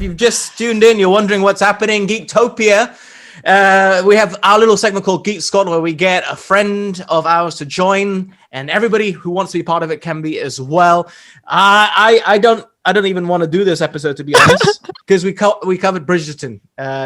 you've just tuned in, you're wondering what's happening, Geektopia. We have our little segment called Geek Squad where we get a friend of ours to join, and everybody who wants to be part of it can be as well. I don't even want to do this episode, to be honest, because we covered Bridgerton.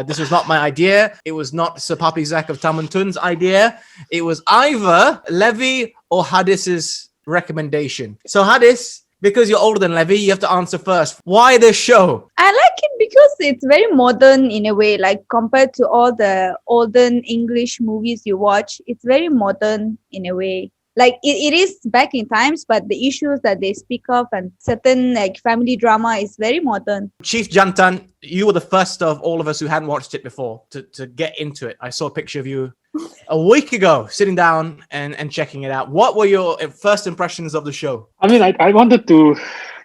This was not my idea. It was not Sir Papi Zach of Tamantun's idea. It was either Levy or Hadis's recommendation. So Hadis, because you're older than Levy, you have to answer first. Why this show? I like it because it's very modern in a way, like compared to all the olden English movies you watch. It's very modern in a way. Like it is back in times, but the issues that they speak of and certain like family drama is very modern. Chief Jantan, you were the first of all of us who hadn't watched it before to get into it. I saw a picture of you a week ago sitting down and checking it out. What were your first impressions of the show? I mean, I wanted to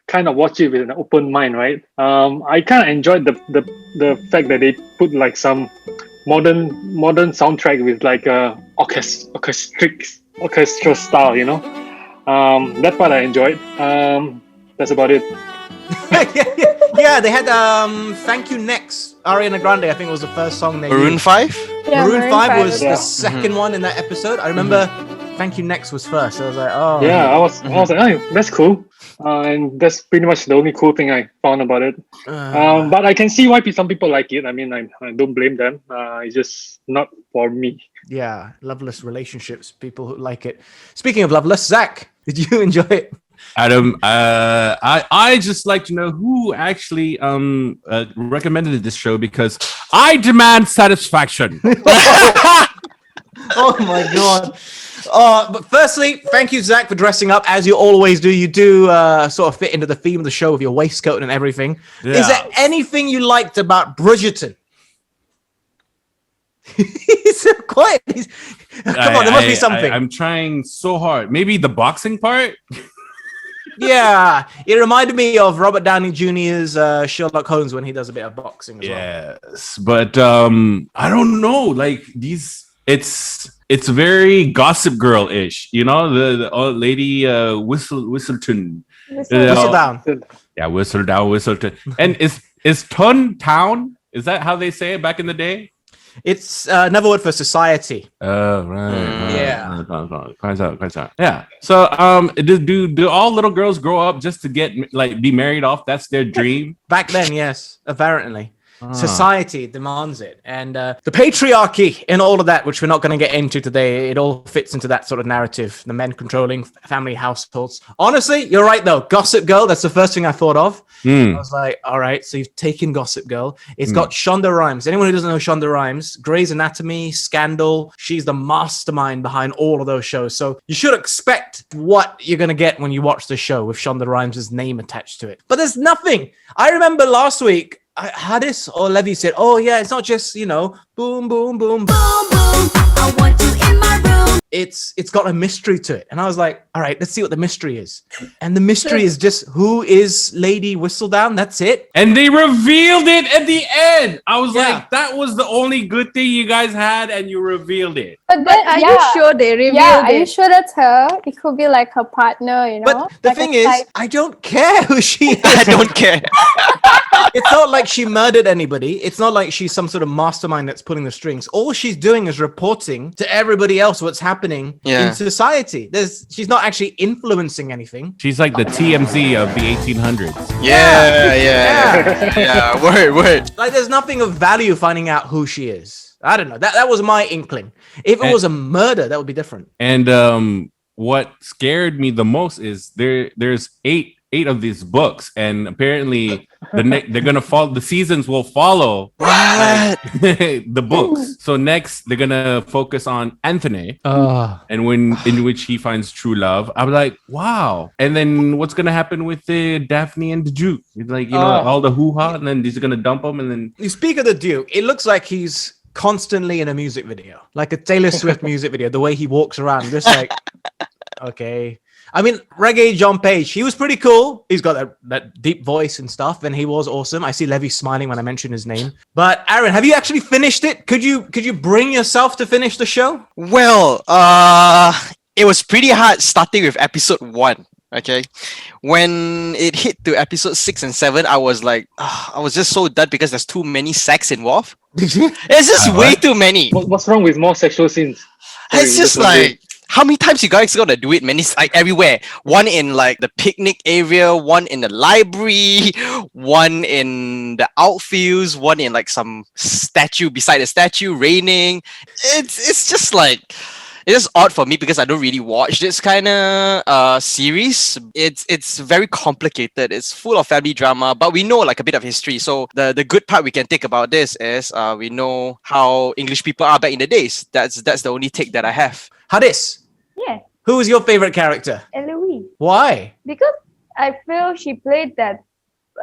kind of watch it with an open mind, right? I kind of enjoyed the fact that they put like some modern soundtrack with like orchestral style, you know. That part I enjoyed. That's about it. Yeah, they had Thank You Next, Ariana Grande, I think was the first song they Maroon used. 5? Yeah, Maroon 5 was yeah. the second one in that episode. I remember Thank You Next was first. I was like, oh. Yeah, I was like, oh, that's cool. And that's pretty much the only cool thing I found about it. But I can see why some people like it. I mean, I don't blame them. It's just not for me. Yeah, loveless relationships, people who like it. Speaking of loveless, Zach, did you enjoy it? Adam, I just like to know who actually recommended this show, because I demand satisfaction. Oh my god. But firstly, thank you, Zach, for dressing up as you always do. You do sort of fit into the theme of the show with your waistcoat and everything. Yeah. Is there anything you liked about Bridgerton? He's so quiet. Come on, there must be something. I'm trying so hard. Maybe the boxing part? Yeah, it reminded me of Robert Downey Jr.'s Sherlock Holmes when he does a bit of boxing as well. Yes, but I don't know. Like it's very Gossip Girl-ish, you know, the old lady Whistleton. Whistle down. Yeah, Whistleton. And is Tun Town? Is that how they say it back in the day? It's another word for society. Oh, right. Yeah. Quite so. Yeah. So, do all little girls grow up just to be married off? That's their dream. Back then, yes, apparently. Society demands it, and the patriarchy and all of that, which we're not going to get into today, it all fits into that sort of narrative, the men controlling family households. Honestly, you're right though. Gossip Girl, that's the first thing I thought of. I was like, all right, so you've taken Gossip Girl. It's got Shonda Rhimes. Anyone who doesn't know Shonda Rhimes, Grey's Anatomy, Scandal, she's the mastermind behind all of those shows. So you should expect what you're going to get when you watch the show with Shonda Rhimes' name attached to it. But there's nothing. I remember last week, Hadis or Levy said, oh yeah, it's not just, you know, boom, boom, boom, boom, boom, I want you in my room. It's got a mystery to it. And I was like, all right, let's see what the mystery is. And the mystery is just, who is Lady Whistledown? That's it. And they revealed it at the end. I was like, that was the only good thing you guys had, and you revealed it. But are you sure they revealed it? Are you sure that's her? It could be like her partner, you know? But the thing is, I don't care who she is. I don't care. It's not like she murdered anybody. It's not like she's some sort of mastermind that's pulling the strings. All she's doing is reporting to everybody else what's happening in society. She's not actually influencing anything. She's like the TMZ of the 1800s. Yeah. Word. Like, there's nothing of value finding out who she is. I don't know. That was my inkling. If it was a murder, that would be different. And what scared me the most is there's eight of these books, and apparently they're gonna follow. The seasons will follow the books. So next they're gonna focus on Anthony, and in which he finds true love. I was like, wow. And then what's gonna happen with Daphne and the Duke? It's like, you know, all the hoo-ha, and then he's gonna dump him, and then you speak of the Duke. It looks like he's constantly in a music video, like a Taylor Swift music video. The way he walks around, just like, okay. I mean, Reggae John Page, he was pretty cool. He's got that deep voice and stuff, and he was awesome. I see Levy smiling when I mention his name. But Aaron, have you actually finished it? Could you bring yourself to finish the show? Well, it was pretty hard starting with episode 1. Okay, when it hit to episode 6 and 7, I was like, I was just so done because there's too many sex involved. It's just way What? too many. What's wrong with more sexual scenes? Sorry, It's just wondering. like, how many times you guys gonna do it? Many, like everywhere. One in like the picnic area, one in the library, one in the outfields, one in like some statue beside the statue raining. It's just like, it's just odd for me because I don't really watch this kind of series. It's very complicated. It's full of family drama, but we know like a bit of history. So the good part we can take about this is we know how English people are back in the days. That's the only take that I have. Hadis, Yeah, who is your favorite character? Eloise. Why? Because I feel she played that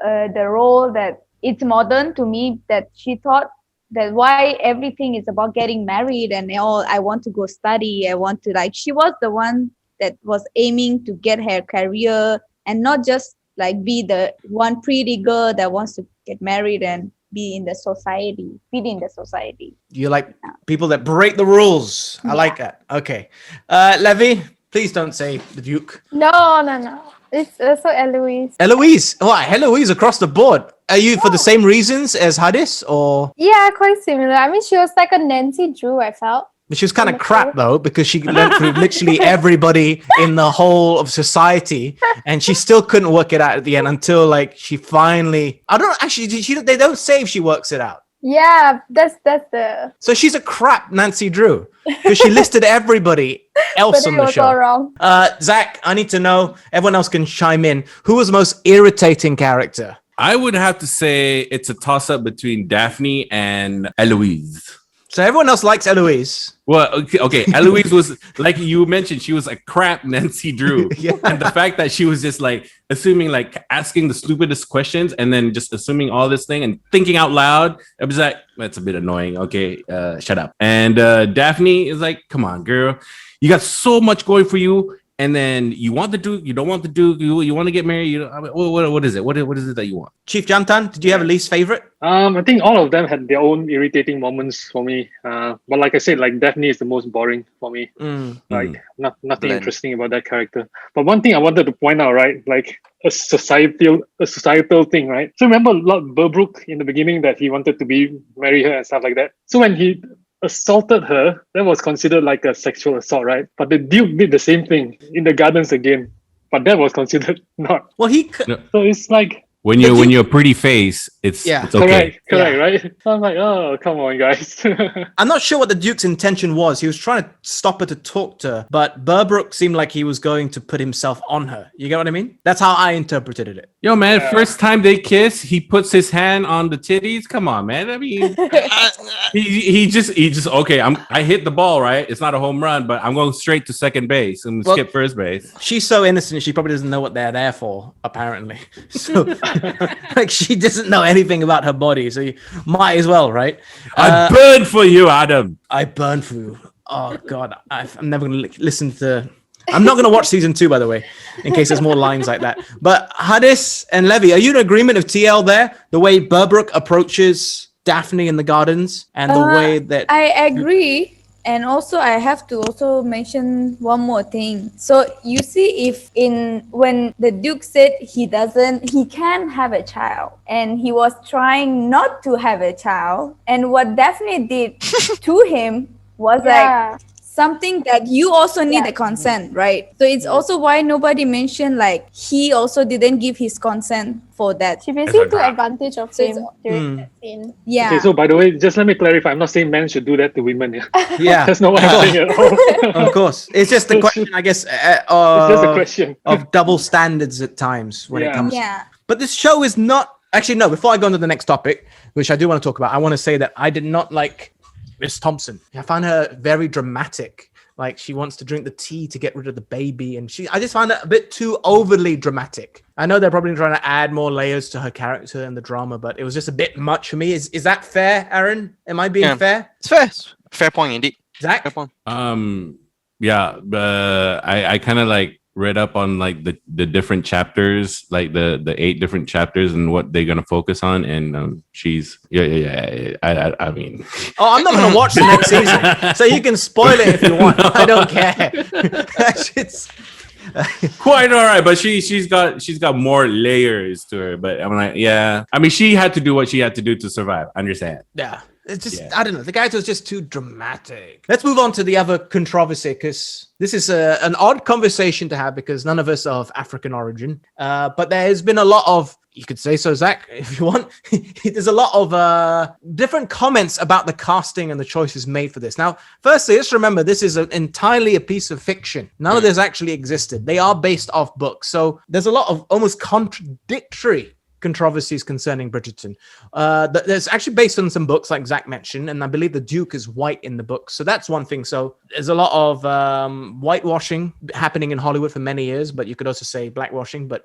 the role that it's modern to me, that she thought that why everything is about getting married and all. I want to go study. I want to, like, she was the one that was aiming to get her career and not just like be the one pretty girl that wants to get married and be in the society, fit in the society. You like people that break the rules. I like that. Okay. Levy, please don't say the Duke. No. It's also Eloise. Eloise. Why? Eloise across the board. Are you for the same reasons as Hadis, or Yeah, quite similar. I mean, she was like a Nancy Drew, I felt. she was kind of crap though, because she went through literally everybody in the whole of society, and she still couldn't work it out at the end until like she finally. I don't actually. They don't say if she works it out. Yeah, that's the. So she's a crap Nancy Drew because she listed everybody else But on it the was all show. wrong. Zach, I need to know. Everyone else can chime in. Who was the most irritating character? I would have to say it's a toss-up between Daphne and Eloise. So everyone else likes Eloise. Well, okay. Eloise was, like you mentioned, she was a crap Nancy Drew. Yeah. And the fact that she was just like assuming, like asking the stupidest questions and then just assuming all this thing and thinking out loud, it was like, that's a bit annoying. Okay, shut up. And Daphne is like, come on, girl. You got so much going for you. And then you want the Duke, you don't want the Duke, you want to get married. What is it? What is it that you want? Chief Jantan, did you have a least favorite? I think all of them had their own irritating moments for me. But like I said, like Daphne is the most boring for me. Like nothing Blend. interesting about that character. But one thing I wanted to point out, right? Like a societal thing, right? So remember Lord Burbrook in the beginning that he wanted to marry her and stuff like that. So when he assaulted her, that was considered like a sexual assault, right? But the Duke did the same thing in the gardens again, but that was considered not. Well, So it's like When you're a pretty face, it's okay. correct, right? So I'm like, oh, come on, guys. I'm not sure what the Duke's intention was. He was trying to stop her to talk to her, but Burbrook seemed like he was going to put himself on her. You get what I mean? That's how I interpreted it. Yo, man, first time they kiss, he puts his hand on the titties. Come on, man. I mean, he just okay. I hit the ball, right? It's not a home run, but I'm going straight to second base and skip first base. She's so innocent, she probably doesn't know what they're there for, apparently. So, like, she doesn't know anything about her body, so you might as well, right? I burned for you, Adam. I burned for you. Oh, God. I'm never going to listen to... I'm not going to watch season 2, by the way, in case there's more lines like that. But Hadis and Levy, are you in agreement of TL there? The way Burbrook approaches Daphne in the gardens and the way that... I agree. And also I have to also mention one more thing. So you see, when the Duke said he can have a child, and he was trying not to have a child, and what Daphne did to him was like something that you also need a consent, right? So it's also why nobody mentioned like he also didn't give his consent for that. She basically took advantage of So him during that scene. Yeah. Okay, so by the way, just let me clarify. I'm not saying men should do that to women. Yeah, That's not what I'm saying at all. of course. It's just a question, I guess, It's just a question. of double standards at times when it comes. Yeah. But this show is not... Actually, no, before I go on to the next topic, which I do want to talk about, I want to say that I did not like Miss Thompson. I found her very dramatic. Like, she wants to drink the tea to get rid of the baby. And I just found it a bit too overly dramatic. I know they're probably trying to add more layers to her character and the drama, but it was just a bit much for me. Is that fair, Aaron? Am I being fair? It's fair. Fair point indeed. Zach? Fair point. Yeah, I kind of like read up on like the different chapters, like the 8 different chapters and what they're gonna focus on, and she's I mean, Oh, I'm not gonna watch the next season, so you can spoil it if you want. I don't care. Quite all right, but she's got more layers to her. But I'm like, yeah. I mean, she had to do what she had to do to survive. I understand. Yeah. It's just, I don't know. The character was just too dramatic. Let's move on to the other controversy, because this is an odd conversation to have because none of us are of African origin. But there has been a lot of, you could say so, Zach, if you want. There's a lot of different comments about the casting and the choices made for this. Now, firstly, let's remember this is entirely a piece of fiction. None of this actually existed. They are based off books. So there's a lot of almost contradictory controversies concerning Bridgerton. There's actually based on some books like Zach mentioned, and I believe the Duke is white in the book. So that's one thing. So there's a lot of whitewashing happening in Hollywood for many years, but you could also say blackwashing. But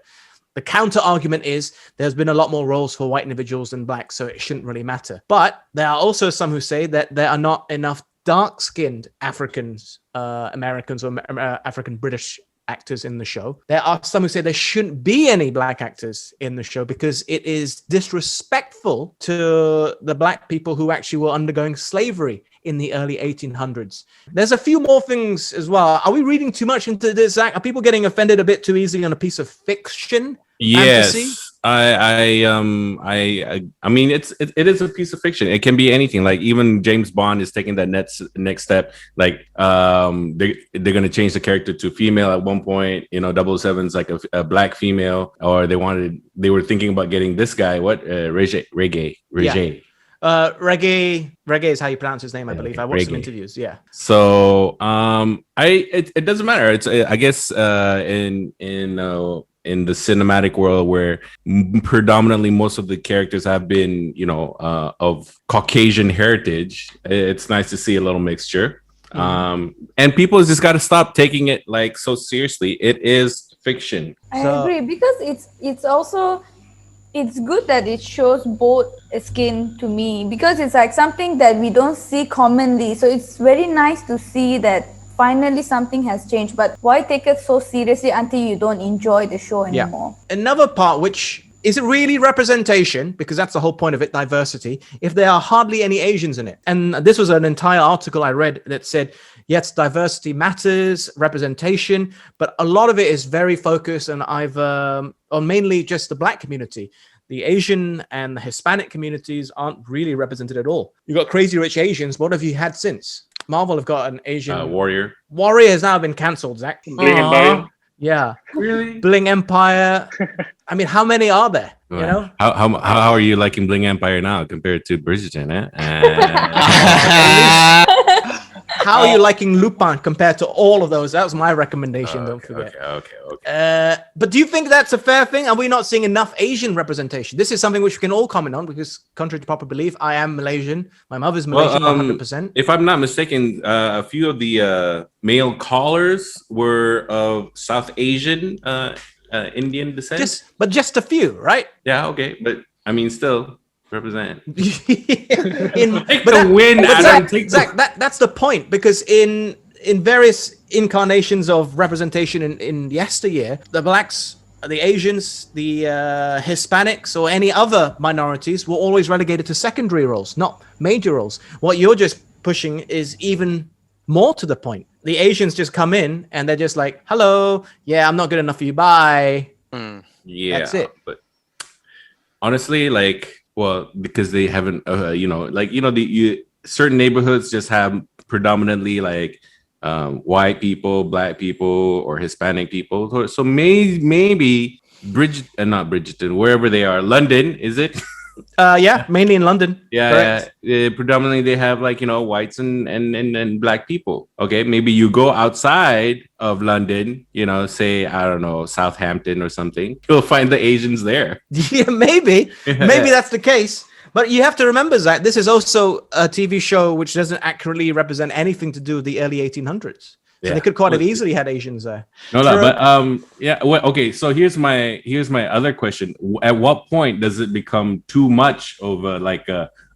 the counter argument is there's been a lot more roles for white individuals than black, so it shouldn't really matter. But there are also some who say that there are not enough dark-skinned Africans, Americans, or African British actors in the show. There are some who say there shouldn't be any black actors in the show because it is disrespectful to the black people who actually were undergoing slavery in the early 1800s. There's a few more things as well. Are we reading too much into this, Zach? Are people getting offended a bit too easily on a piece of fiction? Yes. Fantasy? I mean, it is a piece of fiction. It can be anything. Like even James Bond is taking that next step. Like they're gonna change the character to female at one point. You know, 007's like a black female, or they were thinking about getting this guy. What Reggae. Yeah. Reggae is how you pronounce his name, I believe. I watched some interviews. Yeah. So it doesn't matter. It's I guess in the cinematic world where predominantly most of the characters have been, of Caucasian heritage, it's nice to see a little mixture. And people just got to stop taking it like so seriously. It is fiction. I agree, because it's good that it shows both skin to me, because it's like something that we don't see commonly. So it's very nice to see that finally something has changed. But why take it so seriously until you don't enjoy the show anymore? Another part, which is it really representation, because that's the whole point of it, diversity, if there are hardly any Asians in it. And this was an entire article I read that said, yes, diversity matters, representation, but a lot of it is very focused on on mainly just the black community. The Asian and the Hispanic communities aren't really represented at all. You've got Crazy Rich Asians. What have you had since? Marvel have got an Asian Warrior. Warrior has now been cancelled, Zach. Bling Empire. Yeah. Really? Bling Empire. I mean, how many are there? Right. You know? How are you liking Bling Empire now compared to Bridgerton? How are you liking Lupin compared to all of those? That was my recommendation. Don't forget. Okay. But do you think that's a fair thing? Are we not seeing enough Asian representation? This is something which we can all comment on, because contrary to popular belief, I am Malaysian. My mother's Malaysian, 100%. If I'm not mistaken, a few of the male callers were of South Asian, Indian descent. Just a few, right? Yeah, okay. But I mean, still represent. Zach, that's the point, because in various incarnations of representation in yesteryear, the blacks, the Asians, the Hispanics, or any other minorities were always relegated to secondary roles, not major roles. What you're just pushing is even more to the point. The Asians just come in and they're just like, hello, yeah, I'm not good enough for you, bye. Yeah, that's it. But honestly, because they haven't, certain neighborhoods just have predominantly white people, black people, or Hispanic people. So maybe not Bridgerton, wherever they are, London, is it? Yeah, mainly in London. Yeah. Predominantly they have whites and black people. Okay, maybe you go outside of London, say, I don't know, Southampton or something, you'll find the Asians there. Yeah, maybe that's the case. But you have to remember, Zach, this is also a TV show which doesn't accurately represent anything to do with the early 1800s. So they could quite have easily had Asians there. Okay. So here's my other question: at what point does it become too much of a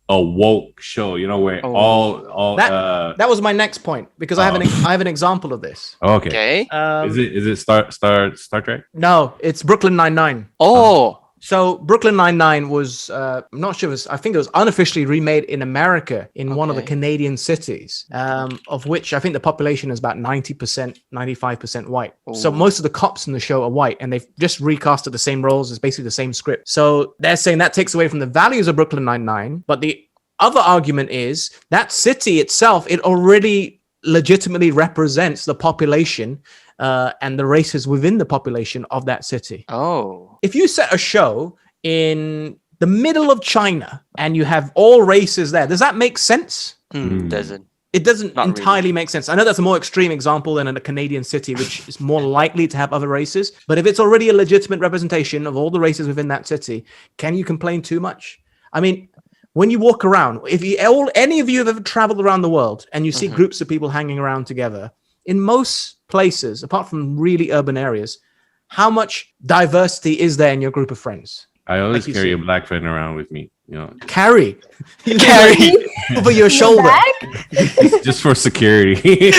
woke show? Where all that was my next point, because I have an example of this. Okay. Is it Star Trek? No, it's Brooklyn Nine-Nine. Oh. So Brooklyn Nine-Nine was, I'm not sure, I think it was unofficially remade in America in one of the Okay. Canadian cities, of which I think the population is about 90%, 95% white. So Ooh. most of the cops in the show are white, and they've just recasted the same roles. It's basically the same script. So they're saying that takes away from the values of Brooklyn Nine-Nine. But the other argument is that city itself, it already legitimately represents the population and the races within the population of that city. Oh. If you set a show in the middle of China and you have all races there, does that make sense? Doesn't. It doesn't Not entirely really. make sense. I know that's a more extreme example than in a Canadian city, which is more likely to have other races. But if it's already a legitimate representation of all the races within that city, can you complain too much? I mean, when you walk around, if any of you have ever traveled around the world and you see groups of people hanging around together, in most places, apart from really urban areas, how much diversity is there in your group of friends? I always Like you carry see. a black friend around with me. You know, Carry Carry. over your shoulder. it's just for security.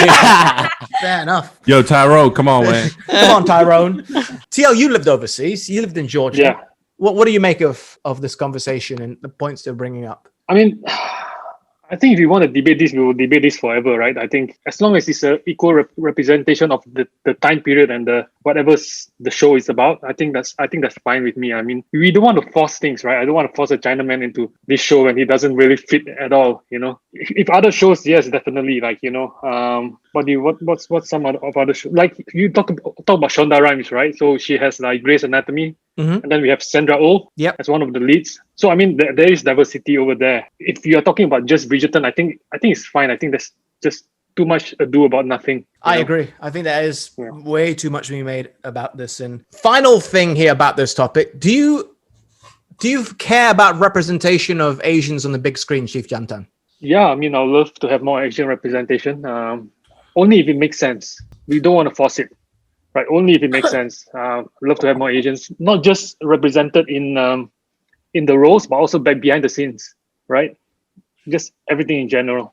Fair enough. Yo, Tyrone, come on, man. Come on, Tyrone. TL, you lived overseas. You lived in Georgia. Yeah. What do you make of this conversation and the points they're bringing up? I mean, I think if you want to debate this, we will debate this forever, right? I think as long as it's an equal representation of the time period and the whatever the show is about, I think that's fine with me. I mean, we don't want to force things, right? I don't want to force a Chinaman into this show when he doesn't really fit at all. You know, if other shows, yes, definitely. Like what's some of other shows? Like you talk about Shonda Rhimes, right? So she has like Grey's Anatomy. Mhm. And then we have Sandra Oh Yep. as one of the leads. So I mean, there is diversity over there. If you are talking about just Bridgerton, I think it's fine. I think there's just too much ado about nothing. I you know? agree. I think there is Yeah. way too much being made about this. And final thing here about this topic: do you care about representation of Asians on the big screen, Chief Jantan? Yeah, I mean, I'd love to have more Asian representation. Only if it makes sense. We don't want to force it, right? Only if it makes sense. Love to have more Asians, not just represented in the roles, but also back behind the scenes, right? Just everything in general.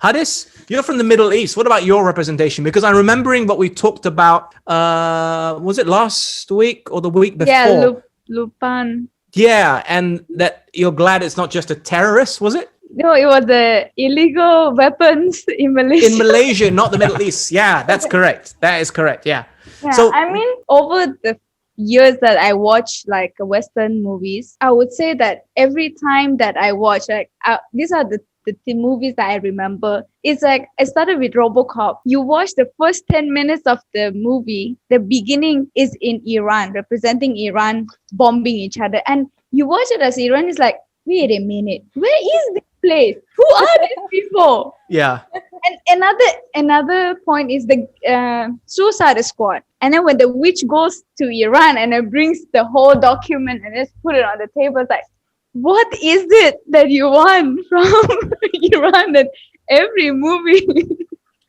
Hadis, you're from the Middle East. What about your representation? Because I'm remembering what we talked about. Was it last week or the week before? Yeah, Lupin. Yeah, and that you're glad it's not just a terrorist, was it? No, it was the illegal weapons in Malaysia. In Malaysia, not the Middle East. Yeah, that's correct. That is correct. Yeah. Yeah, So- I mean, over the years that I watch like Western movies, I would say that every time that I watch, like these are the movies that I remember. It's like I started with RoboCop. You watch the first 10 minutes of the movie. The beginning is in Iran, representing Iran bombing each other, and you watch it as Iran is like, wait a minute, where is this place? Who are these people? Yeah. And another point is the Suicide Squad. And then when the witch goes to Iran and it brings the whole document and just put it on the table, it's like, what is it that you want from Iran? That every movie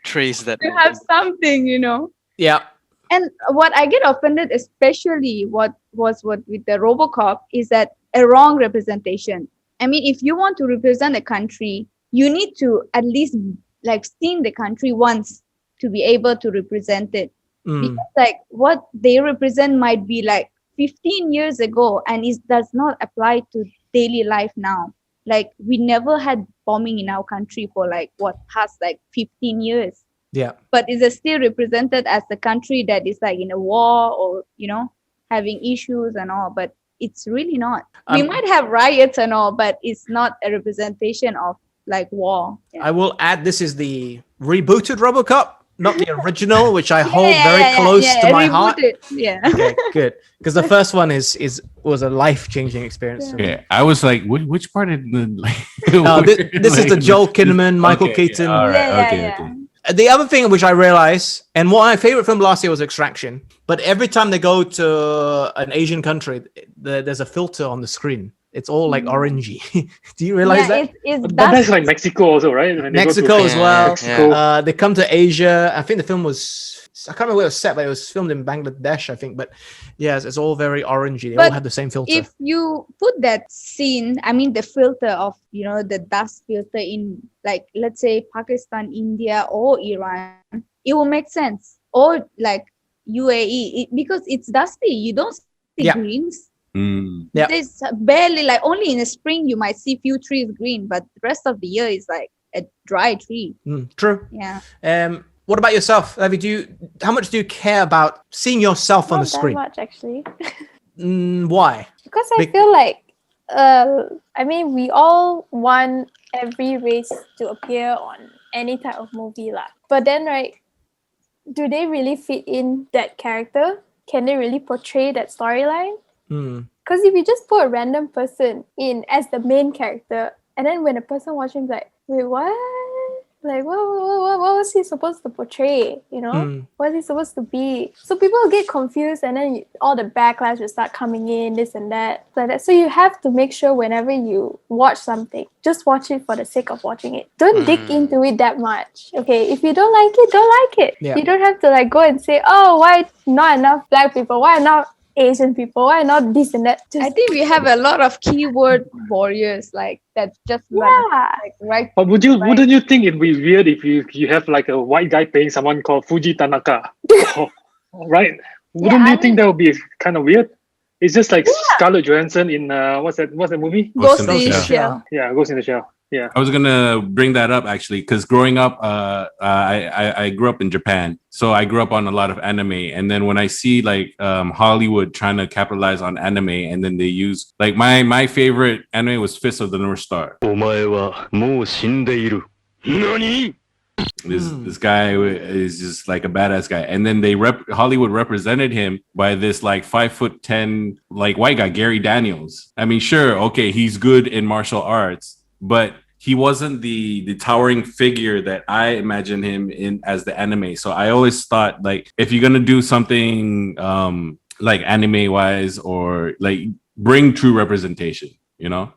Trace that. you have something, you know. Yeah. And what I get offended, especially what with the RoboCop, is that a wrong representation. I mean, if you want to represent a country, you need to at least like seen the country once to be able to represent it. Because like what they represent might be like 15 years ago, and it does not apply to daily life now. Like we never had bombing in our country for like past like 15 years. Yeah. But is it still represented as the country that is like in a war or, you know, having issues and all? But it's really not. We might have riots and all, but it's not a representation of like war. Yeah. I will add this is the rebooted RoboCop, not the original, which I hold very close to my heart. Rebooted. Yeah. Okay, good. Because the first one was a life-changing experience. Yeah. Yeah, I was like, which part of the like? This is the Joel Kinnaman, Michael Okay, Keaton. Yeah, all right, Yeah, okay, yeah. okay. The other thing which I realized, and what my favorite film last year was Extraction, but every time they go to an Asian country, there's a filter on the screen. It's all like orangey. Do you realize that? It's But that's like Mexico also, right? When they go to- Mexico as well. Mexico. They come to Asia. I think the film was, I can't remember where it was set, but it was filmed in Bangladesh, I think. But yes, it's all very orangey. They all But have the same filter. if you put that scene, I mean the filter of, you know, the dust filter in like, let's say Pakistan, India or Iran, it will make sense. Or like UAE, because it's dusty. You don't see Yeah. greens. Mm. Yeah. There's barely, like, only in the spring you might see few trees green, but the rest of the year is like a dry tree. True. Yeah. What about yourself, Levi? How much do you care about seeing yourself on the Not that screen? much actually. Why? Because I Bec- feel like, I mean, we all want every race to appear on any type of movie lah. But then, right, do they really fit in that character? Can they really portray that storyline? Because if you just put a random person in as the main character, and then when a person watching is like, wait, what? Like, what was he supposed to portray? You know, what is he supposed to be? So people will get confused, and then all the backlash will start coming in, this and that, like that. So you have to make sure whenever you watch something, just watch it for the sake of watching it. Don't dig into it that much. Okay, if you don't like it, don't like it. Yeah. You don't have to like go and say, oh, why not enough black people? Why not Asian people? Why not this and that? Just, I think we have a lot of keyword warriors like that just run, yeah. like, right. But wouldn't you think it'd be weird if you have like a white guy playing someone called Fuji Tanaka? Right? Wouldn't I you think that would be kind of weird? It's just like Scarlett Johansson in what's that movie? Ghost in the in the Shell. Shell. Yeah, Ghost in the Shell. Yeah. I was gonna bring that up actually, because growing up, I grew up in Japan, so I grew up on a lot of anime. And then when I see like Hollywood trying to capitalize on anime, and then they use like my favorite anime was Fist of the North Star. お前はもう死んでいる。何? This guy is just like a badass guy, and then Hollywood represented him by this like 5'10" like white guy, Gary Daniels. I mean, sure, okay, he's good in martial arts, but he wasn't the towering figure that I imagine him in as the anime. So I always thought, like, if you're gonna do something like anime wise, or like bring true representation, you know,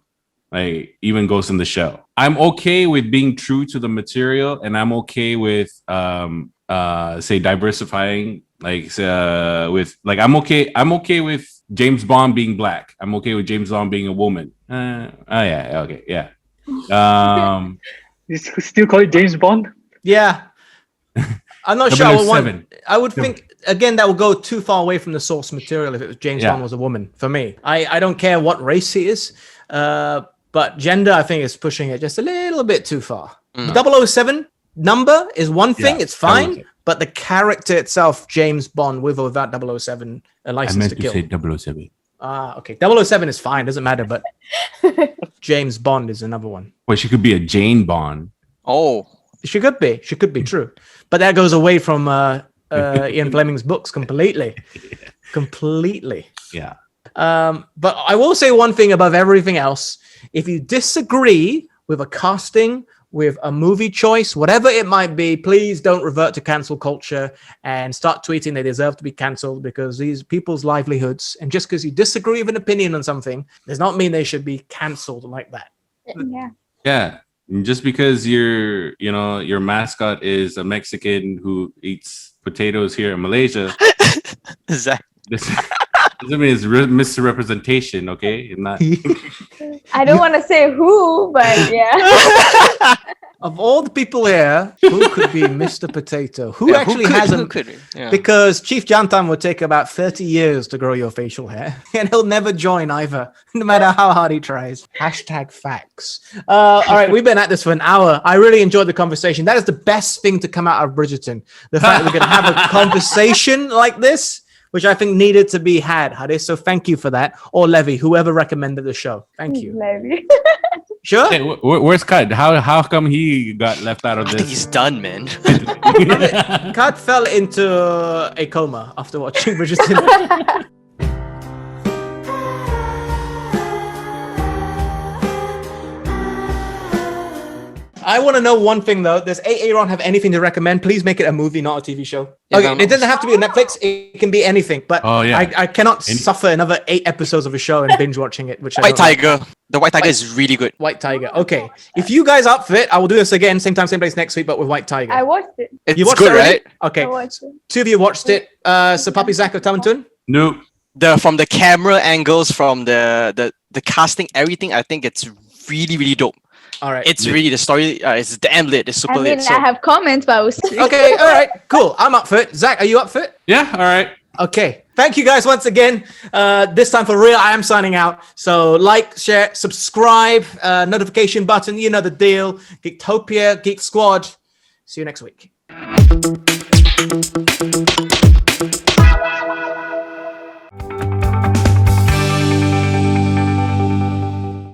like even Ghost in the Shell. I'm okay with being true to the material, and I'm okay with say diversifying, like with like I'm okay with James Bond being black. I'm okay with James Bond being a woman. Yeah, okay, yeah. You still call it James Bond? Yeah. I'm not sure. 007. I would think, again, that would go too far away from the source material if it was James Yeah. Bond was a woman, for me. I don't care what race he is, but gender, I think, is pushing it just a little bit too far. The 007 number is one thing, Yeah, it's fine, okay. but the character itself, James Bond, with or without 007, a I license meant to to kill. say 007. Okay. 007 is fine, doesn't matter, but James Bond is another one. Well, she could be a Jane Bond. Oh, She could be true, but that goes away from Ian Fleming's books completely. Yeah. But I will say one thing above everything else: if you disagree with a casting, with a movie choice, whatever it might be, please don't revert to cancel culture and start tweeting they deserve to be canceled, because these people's livelihoods, and just because you disagree with an opinion on something does not mean they should be canceled like that. Yeah. Yeah. Just because your mascot is a Mexican who eats potatoes here in Malaysia, Zach. doesn't mean it's misrepresentation, okay? Not I don't want to say who, but yeah. Of all the people here, who could be Mr. Potato? Who actually has who a... could? Yeah. Because Chief Jantan would take about 30 years to grow your facial hair, and he'll never join either, no matter how hard he tries. Hashtag facts. All right, we've been at this for an hour. I really enjoyed the conversation. That is the best thing to come out of Bridgerton. The fact that we're going to have a conversation like this, which I think needed to be had, Hadi. So thank you for that. Or Levy, whoever recommended the show. Thank you. Levy. Sure? Hey, where's Kud? How come he got left out of I think this? he's done, man. Kat fell into a coma after watching Bridgerton. I want to know one thing though. Does Aaron have anything to recommend? Please make it a movie, not a TV show. Yeah, Okay, no. it doesn't have to be on Netflix. It can be anything. But Oh, yeah. I cannot suffer another 8 episodes of a show and binge watching it. Which I White don't like. Tiger. The White Tiger is really good. White Tiger. Okay, if you guys are up for it, I will do this again, same time, same place next week, but with White Tiger. I watched it. It's You watched good, it already? right? Okay, I watched it. 2 of you watched it. So Papi Zach of Tamantun. Nope. From the camera angles, from the casting, everything, I think it's really, really dope. All right. It's really the story. It's damn lit. It's super I mean, lit. So I have comments, but I was Okay, all right, cool. I'm up for it. Zach, are you up for it? Yeah, all right. Okay. Thank you guys once again. This time for real, I am signing out. So like, share, subscribe, notification button. You know the deal. Geektopia, Geek Squad. See you next week.